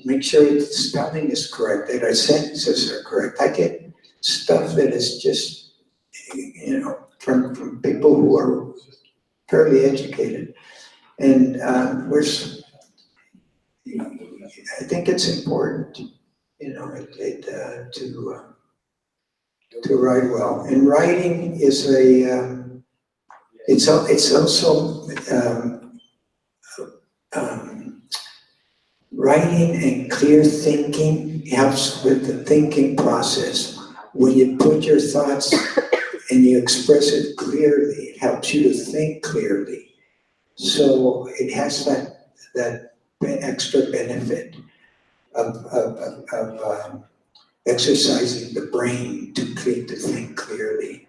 make sure the spelling is correct, that our sentences are correct. I get stuff that is just, from people who are fairly educated. And I think it's important, to write well. And writing is it's also writing and clear thinking helps with the thinking process. When you put your thoughts and you express it clearly, it helps you to think clearly. So it has that extra benefit of exercising the brain to think clearly.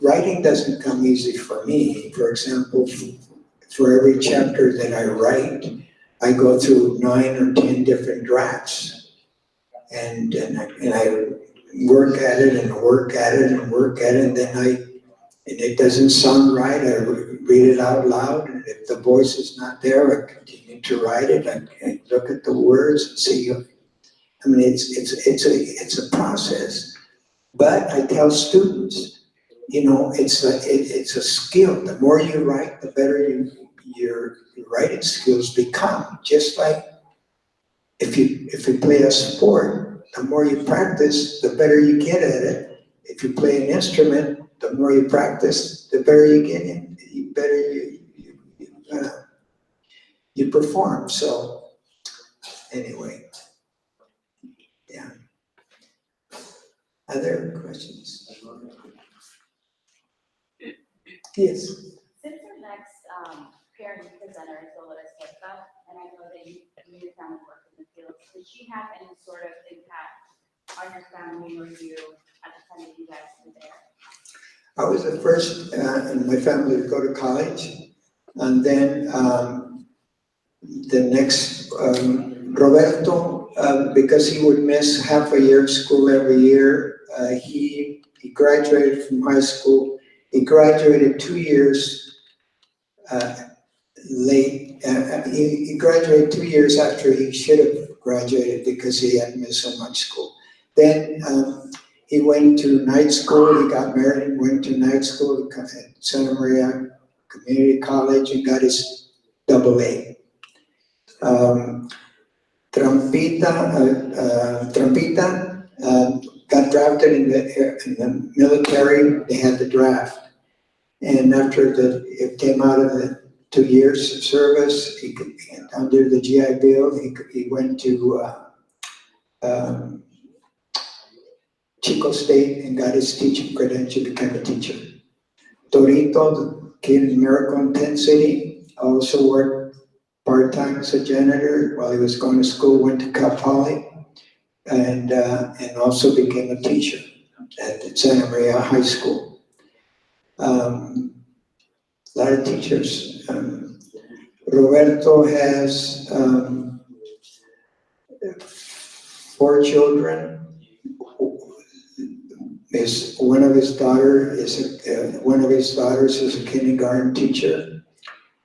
Writing doesn't come easy for me. For example, for every chapter that I write, I go through 9 or 10 different drafts, and I work at it and work at it and work at it, and then it doesn't sound right, I read it out loud, and if the voice is not there, I continue to write it. I look at the words and see. I mean, it's a process. But I tell students, it's a skill. The more you write, the better your writing skills become. Just like if you play a sport, the more you practice, the better you get at it. If you play an instrument, the more you practice, the better you get in. The better you perform. So anyway, yeah. Other questions? Yes. Since our next parent presenter is Dolores Huerta, and I know that you and your family work in the field, did she have any sort of impact on your family or you at the time that you guys were there? I was the first in my family to go to college, and then the next, Roberto, because he would miss half a year of school every year, he graduated from high school. He graduated 2 years late. He graduated 2 years after he should have graduated because he had missed so much school. Then he went to night school. He got married and went to night school at Santa Maria Community College and got his AA. Trampita got drafted in the military. They had the draft, and after it came out of the 2 years of service, under the GI Bill, he went to Chico State and got his teaching credential, became a teacher. Torito, the kid in Miracle in Tent City, also worked part-time as a janitor while he was going to school, went to Cal Poly, and also became a teacher at Santa Maria High School. A lot of teachers. Roberto has 4 children. One of his daughters is a kindergarten teacher,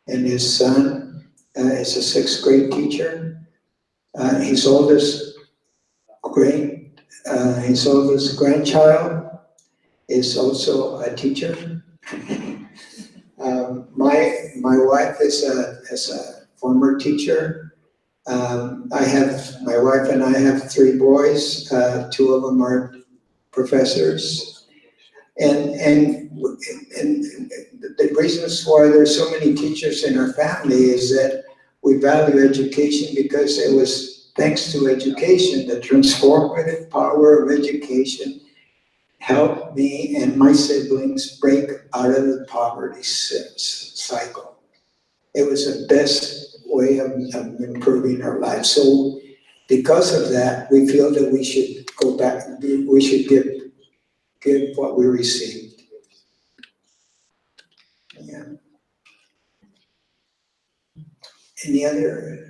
and his son is a 6th grade teacher. His oldest his oldest grandchild is also a teacher. My wife is a former teacher. My wife and I have 3 boys. 2 of them are professors. And the reasons why there's so many teachers in our family is that we value education because it was thanks to education, the transformative power of education helped me and my siblings break out of the poverty cycle. It was the best way of improving our lives. So because of that, we feel that we should go back, we should give what we received. Yeah. Any other?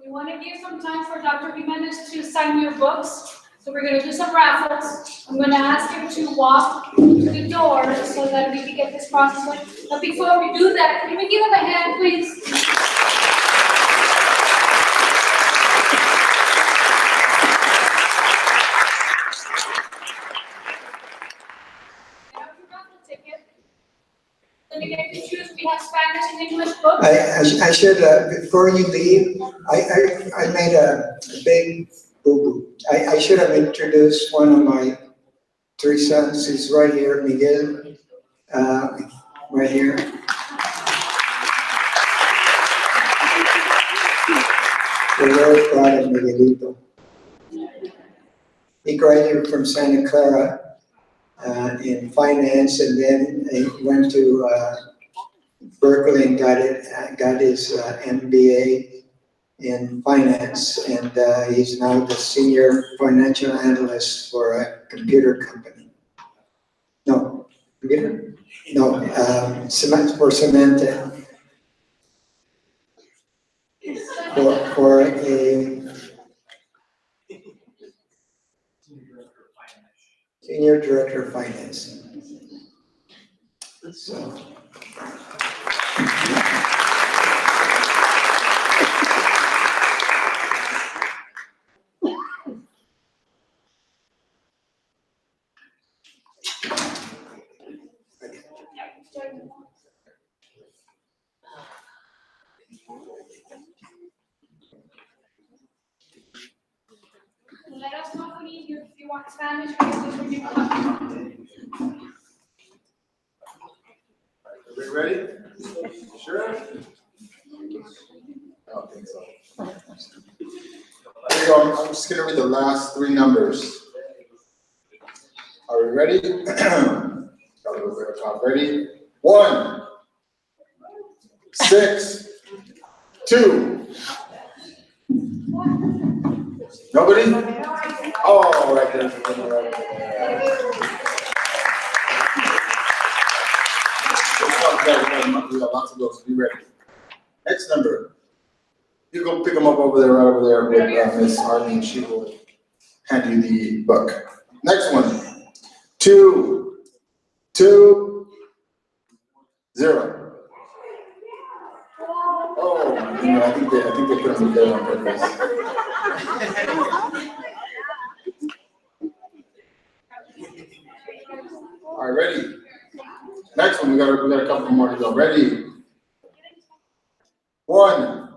We want to give some time for Dr. Jimenez to sign your books. So we're going to do some raffles. I'm going to ask him to walk to the door so that we can get this process going. But before we do that, can we give him a hand, please? Then you get to choose. We have Spanish and English books. I should, before you leave, I made a big boo-boo. I should have introduced one of my 3 sons. He's right here, Miguel, right here. We're very proud of Miguelito. He graduated from Santa Clara in finance, and then he went to Berkeley and got his MBA in finance, and he's now the senior financial analyst for a computer company. No, computer? No, for Symantec. For a senior director of finance. So. Let us know if you want Spanish or if you want. Everybody ready? Sure? I don't think so. Here we go. I'm just gonna read the last 3 numbers. Are we ready? Got a little bit of top. Ready? 1, 6, 2. Nobody? Oh, right there. We got lots of those. Be ready. Next number. You go pick them up over there, right over there with Miss Arlene. She will hand you the book. Next one. 2, 2, 0. Oh, I think they put them there on purpose. All right, ready? Next one, we got a couple more to go. Ready? 1,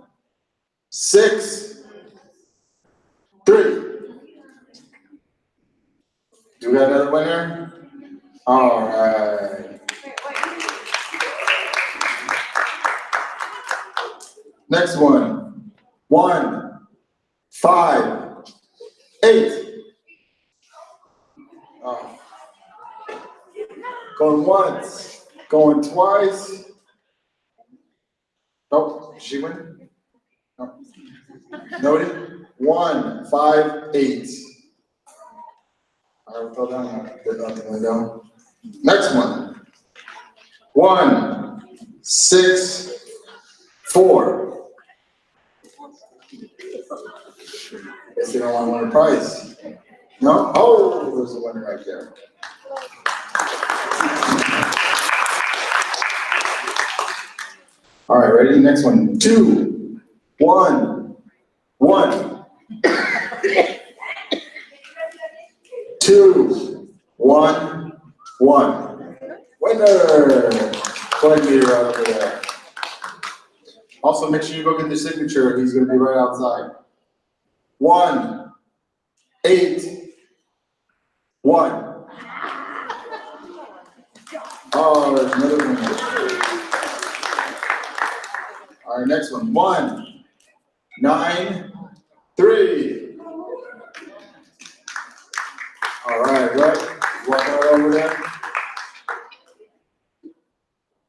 6, 3. Do we got another winner? All right. Next one. 1, 5, 8. Oh. Going once, going twice. Nope, she win? No. Nobody? 1, 5, 8. All right, throw down the window. Next one. 1, 6, 4. Guess they don't want to win a prize. No? Oh, there's a winner right there. All right, ready? Next one. 2, 1, 1, 2, 1, 1. Winner! Coordinator right over there. Also, make sure you go get the signature. He's gonna be right outside. 1, 8, 1. Oh, there's another one. All right, next one. 1, 9, 3. All right, right. Walk right over there.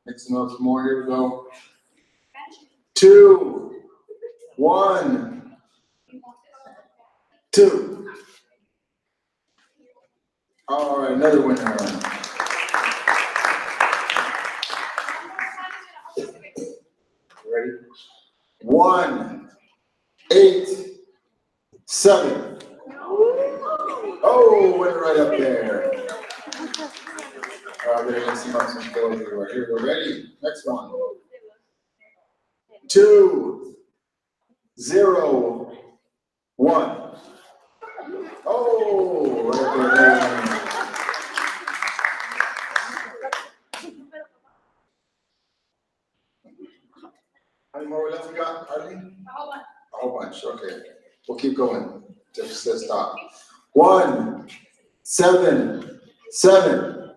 Mixing up some more. Here we go. 2, 1, 2. All right, another winner. Ready? 1, 8, 7. Oh, went right up there. All right, we're gonna mix them up some more everywhere. Here we go. Ready? Next one. 2, 0, 1. Oh, right there. How many more left we got, Arlene? A whole bunch, okay. We'll keep going. Just says stop. 1, 7, 7.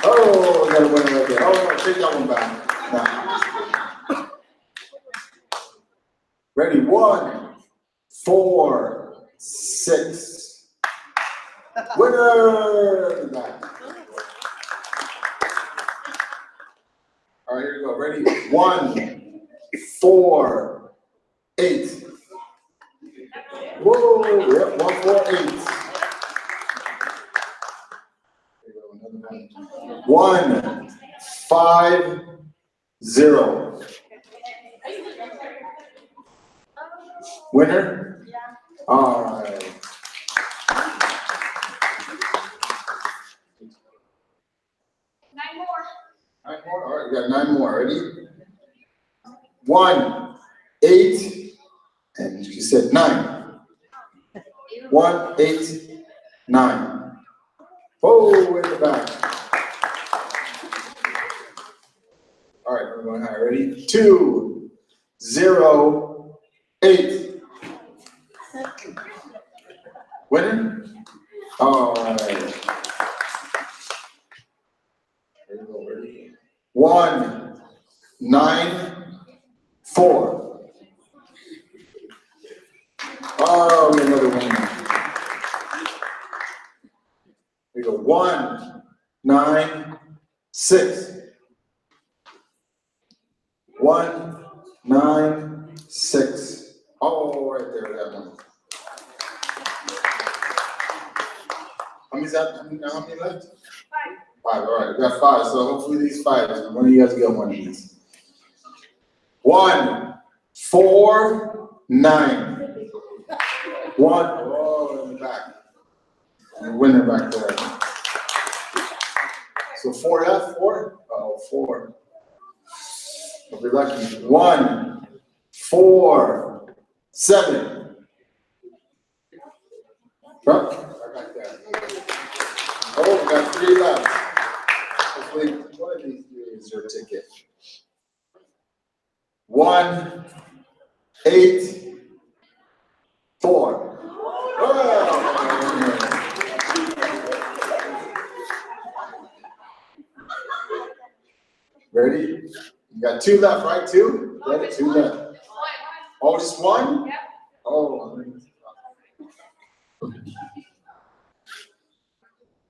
Oh, we got a winner right there. Oh, no, take that one back. No. Ready? 1, 4, 6. Winner! Back. All right, here we go. Ready? 1, 4, 8. Whoa, yep, 1, 4, 8. Here we go, another one. 1, 5, 0. Winner? Yeah. All right. 9 more. 9 more? All right, we got 9 more. Ready? 1, 8, and she said 9. 1, 8, 9. Oh, in the back. All right, we're going high. Ready? 2, 0, 8. Winner? All right. Here we go. Ready? 1, 9, 4. Oh, we got another winner. We go 1, 9, 6. 1, 9, 6. Oh, right there, that one. How many is that? How many left? 5. 5. All right, we got 5. So hopefully these 5, one of you guys get one of these. 1, 4, 9. 1. Oh, in the back. And the winner back there. So 4 left. 4. Oh, 4. We'll be lucky. 1, 4, 7. Right back there. Oh, we got 3 left. Hopefully, one of these 3 is your ticket. 1, 8, 4. Oh. Ready? You got 2 left, right? 2? Ready? 2 left. Oh, just 1? Yep. Oh.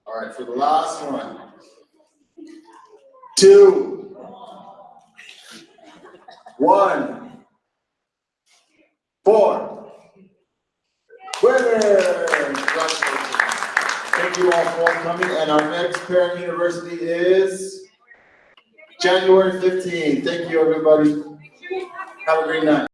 All right, for the last one. 2, 1, 4. Winner! Congratulations. Thank you all for coming. And our next Parent University is January 15th. Thank you, everybody. Have a great night.